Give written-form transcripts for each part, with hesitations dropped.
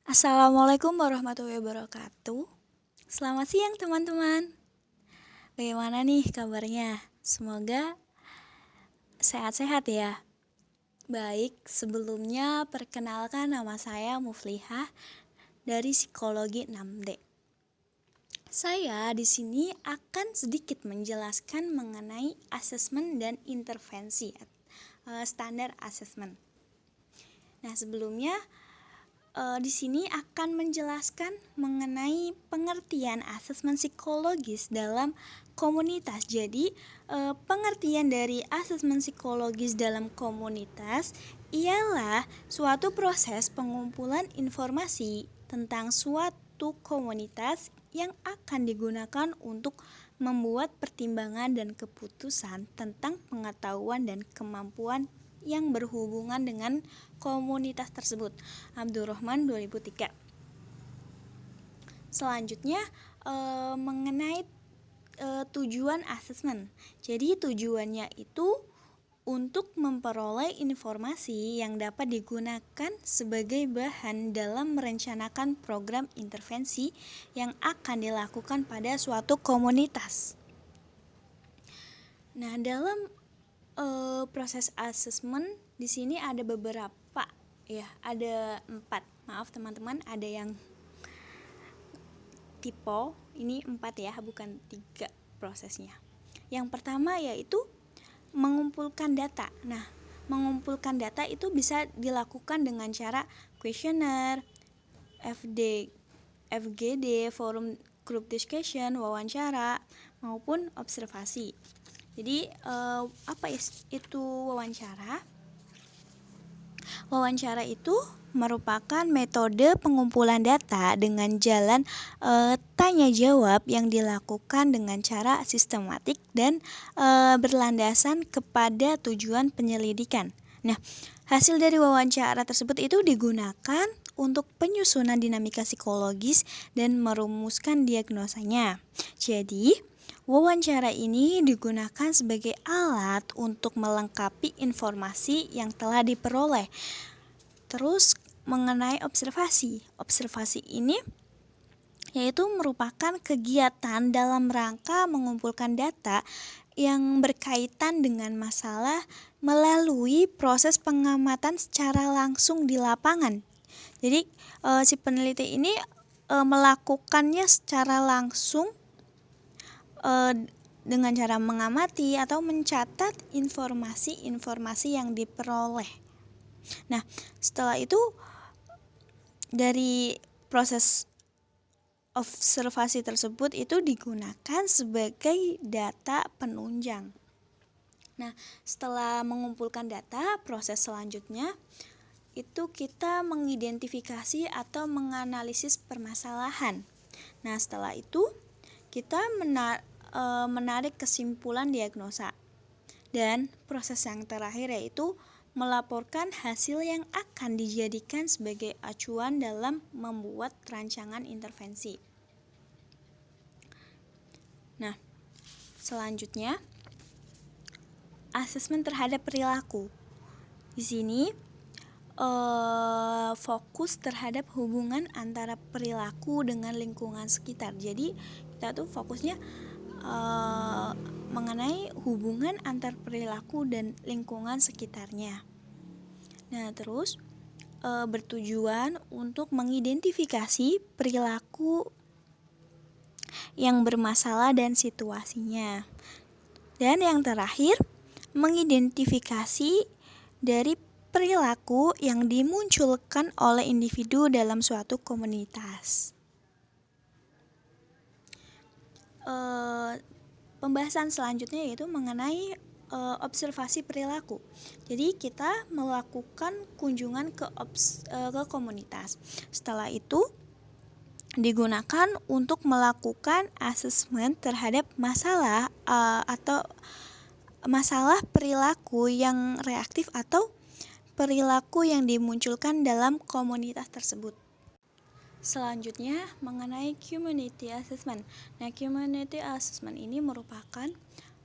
Assalamualaikum warahmatullahi wabarakatuh. Selamat siang teman-teman. Bagaimana nih kabarnya? Semoga sehat-sehat ya. Baik, sebelumnya perkenalkan nama saya Muflihah dari Psikologi 6D. Saya di sini akan sedikit menjelaskan mengenai asesmen dan intervensi standar asesmen. Nah, sebelumnya di sini akan menjelaskan mengenai pengertian asesmen psikologis dalam komunitas. Jadi, pengertian dari asesmen psikologis dalam komunitas ialah suatu proses pengumpulan informasi tentang suatu komunitas yang akan digunakan untuk membuat pertimbangan dan keputusan tentang pengetahuan dan kemampuan yang berhubungan dengan komunitas tersebut. Abdurrahman 2003. Selanjutnya mengenai tujuan asesmen. Jadi tujuannya itu untuk memperoleh informasi yang dapat digunakan sebagai bahan dalam merencanakan program intervensi yang akan dilakukan pada suatu komunitas. Nah, dalam proses asesmen di sini ada beberapa ya, ada 4. Maaf teman-teman, ada yang typo. Ini 4 ya, bukan 3 prosesnya. Yang pertama yaitu mengumpulkan data. Nah, mengumpulkan data itu bisa dilakukan dengan cara kuesioner, FGD, forum group discussion, wawancara, maupun observasi. Jadi apa itu wawancara? Wawancara itu merupakan metode pengumpulan data dengan jalan tanya jawab yang dilakukan dengan cara sistematik dan berlandasan kepada tujuan penyelidikan. Nah, hasil dari wawancara tersebut itu digunakan untuk penyusunan dinamika psikologis dan merumuskan diagnosanya. Jadi, wawancara ini digunakan sebagai alat untuk melengkapi informasi yang telah diperoleh. Terus mengenai observasi. Observasi ini yaitu merupakan kegiatan dalam rangka mengumpulkan data yang berkaitan dengan masalah melalui proses pengamatan secara langsung di lapangan. Jadi si peneliti ini melakukannya secara langsung dengan cara mengamati atau mencatat informasi-informasi yang diperoleh. Nah, setelah itu dari proses observasi tersebut itu digunakan sebagai data penunjang. Nah, setelah mengumpulkan data, proses selanjutnya itu kita mengidentifikasi atau menganalisis permasalahan. Nah, setelah itu kita menarik kesimpulan diagnosa. Dan proses yang terakhir yaitu melaporkan hasil yang akan dijadikan sebagai acuan dalam membuat rancangan intervensi. Nah, selanjutnya asesmen terhadap perilaku. Di sini fokus terhadap hubungan antara perilaku dengan lingkungan sekitar. Jadi kita tuh fokusnya mengenai hubungan antar perilaku dan lingkungan sekitarnya. Nah, terus bertujuan untuk mengidentifikasi perilaku yang bermasalah dan situasinya. Dan yang terakhir, mengidentifikasi dari perilaku yang dimunculkan oleh individu dalam suatu komunitas. Pembahasan selanjutnya yaitu mengenai observasi perilaku. Jadi kita melakukan kunjungan ke komunitas. Setelah itu digunakan untuk melakukan asesmen terhadap masalah atau masalah perilaku yang reaktif atau perilaku yang dimunculkan dalam komunitas tersebut. Selanjutnya mengenai community assessment. Nah, community assessment ini merupakan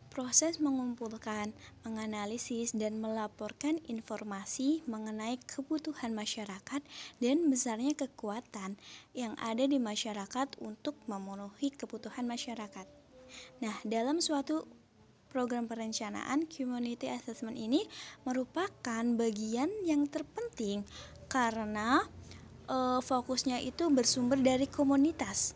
Proses mengumpulkan, menganalisis, dan melaporkan informasi mengenai kebutuhan masyarakat dan besarnya kekuatan yang ada di masyarakat untuk memenuhi kebutuhan masyarakat. Nah, dalam suatu program perencanaan, community assessment ini merupakan bagian yang terpenting karena fokusnya itu bersumber dari komunitas.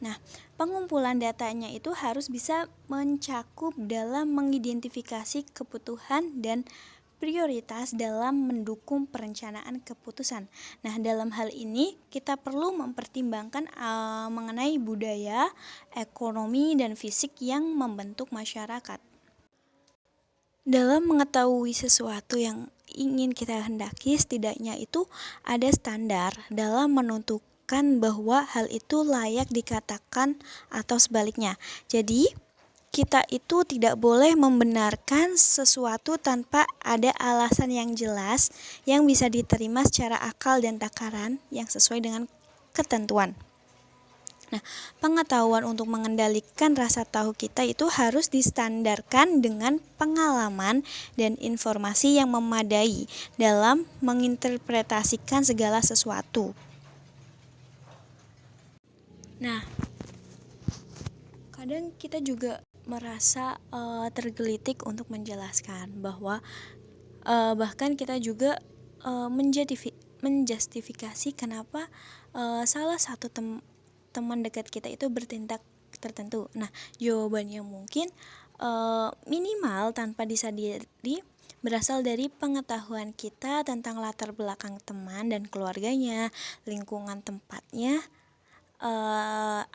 Nah, pengumpulan datanya itu harus bisa mencakup dalam mengidentifikasi kebutuhan dan prioritas dalam mendukung perencanaan keputusan. Nah, dalam hal ini kita perlu mempertimbangkan mengenai budaya, ekonomi, dan fisik yang membentuk masyarakat. Dalam mengetahui sesuatu yang ingin kita hendaki, setidaknya itu ada standar dalam menentukan bahwa hal itu layak dikatakan atau sebaliknya. Jadi, kita itu tidak boleh membenarkan sesuatu tanpa ada alasan yang jelas yang bisa diterima secara akal dan takaran yang sesuai dengan ketentuan. Nah, pengetahuan untuk mengendalikan rasa tahu kita itu harus distandarkan dengan pengalaman dan informasi yang memadai dalam menginterpretasikan segala sesuatu. Nah, kadang kita juga merasa tergelitik untuk menjelaskan bahwa bahkan kita juga menjustifikasi kenapa salah satu teman dekat kita itu bertindak tertentu. Nah, jawabannya mungkin minimal tanpa disadari berasal dari pengetahuan kita tentang latar belakang teman dan keluarganya, lingkungan tempatnya,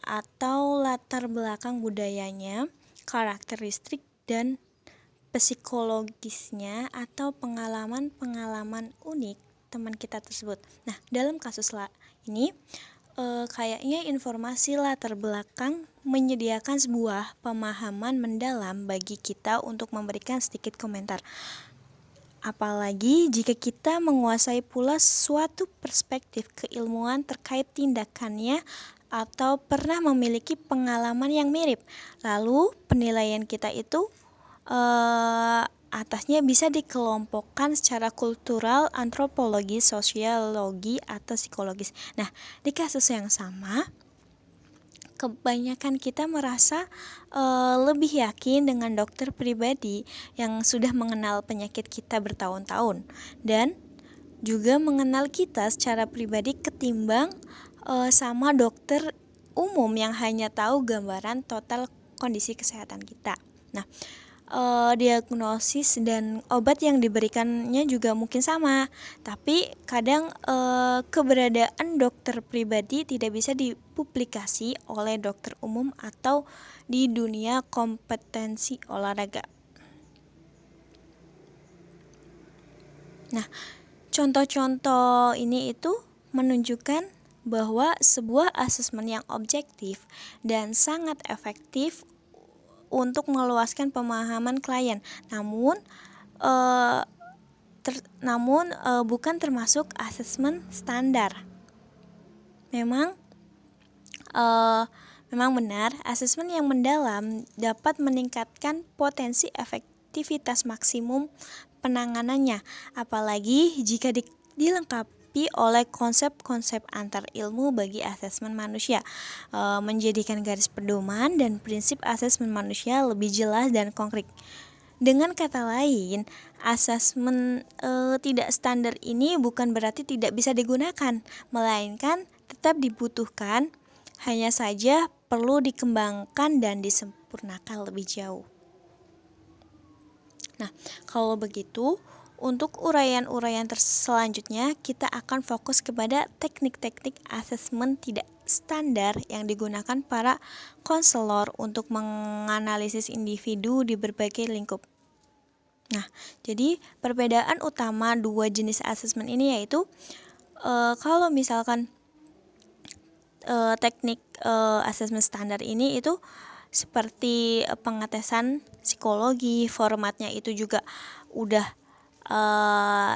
atau latar belakang budayanya, karakteristik dan psikologisnya atau pengalaman-pengalaman unik teman kita tersebut. Nah, dalam kasus ini kayaknya informasi latar belakang menyediakan sebuah pemahaman mendalam bagi kita untuk memberikan sedikit komentar. Apalagi jika kita menguasai pula suatu perspektif keilmuan terkait tindakannya atau pernah memiliki pengalaman yang mirip. Lalu penilaian kita itu atasnya bisa dikelompokkan secara kultural, antropologi, sosiologi, atau psikologis. Nah, di kasus yang sama, kebanyakan kita merasa lebih yakin dengan dokter pribadi yang sudah mengenal penyakit kita bertahun-tahun dan juga mengenal kita secara pribadi ketimbang sama dokter umum yang hanya tahu gambaran total kondisi kesehatan kita. Nah, diagnosis dan obat yang diberikannya juga mungkin sama, tapi kadang keberadaan dokter pribadi tidak bisa dipublikasi oleh dokter umum atau di dunia kompetensi olahraga. Nah, contoh-contoh ini itu menunjukkan bahwa sebuah asesmen yang objektif dan sangat efektif untuk meluaskan pemahaman klien, namun bukan termasuk asesmen standar. Memang benar, asesmen yang mendalam dapat meningkatkan potensi efektivitas maksimum penanganannya, apalagi jika dilengkapi oleh konsep-konsep antar ilmu bagi asesmen manusia, menjadikan garis pedoman dan prinsip asesmen manusia lebih jelas dan konkret. Dengan kata lain, asesmen tidak standar ini bukan berarti tidak bisa digunakan, melainkan tetap dibutuhkan, hanya saja perlu dikembangkan dan disempurnakan lebih jauh. Nah, kalau begitu, untuk uraian-uraian selanjutnya, kita akan fokus kepada teknik-teknik asesmen tidak standar yang digunakan para konselor untuk menganalisis individu di berbagai lingkup. Nah, jadi perbedaan utama dua jenis asesmen ini yaitu kalau misalkan teknik asesmen standar ini itu seperti pengetesan psikologi, formatnya itu juga udah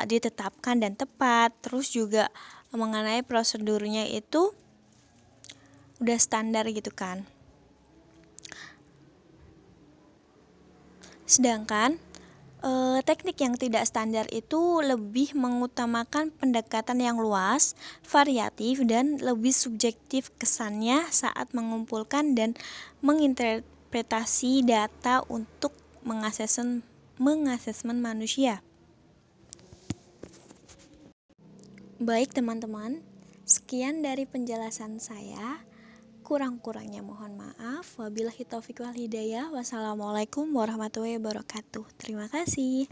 ditetapkan dan tepat, terus juga mengenai prosedurnya itu udah standar gitu kan. Sedangkan teknik yang tidak standar itu lebih mengutamakan pendekatan yang luas, variatif, dan lebih subjektif kesannya saat mengumpulkan dan menginterpretasi data untuk mengasesmen manusia. Baik teman-teman, sekian dari penjelasan saya. Kurang-kurangnya mohon maaf. Wabillahi taufiq wal hidayah. Wassalamualaikum warahmatullahi wabarakatuh. Terima kasih.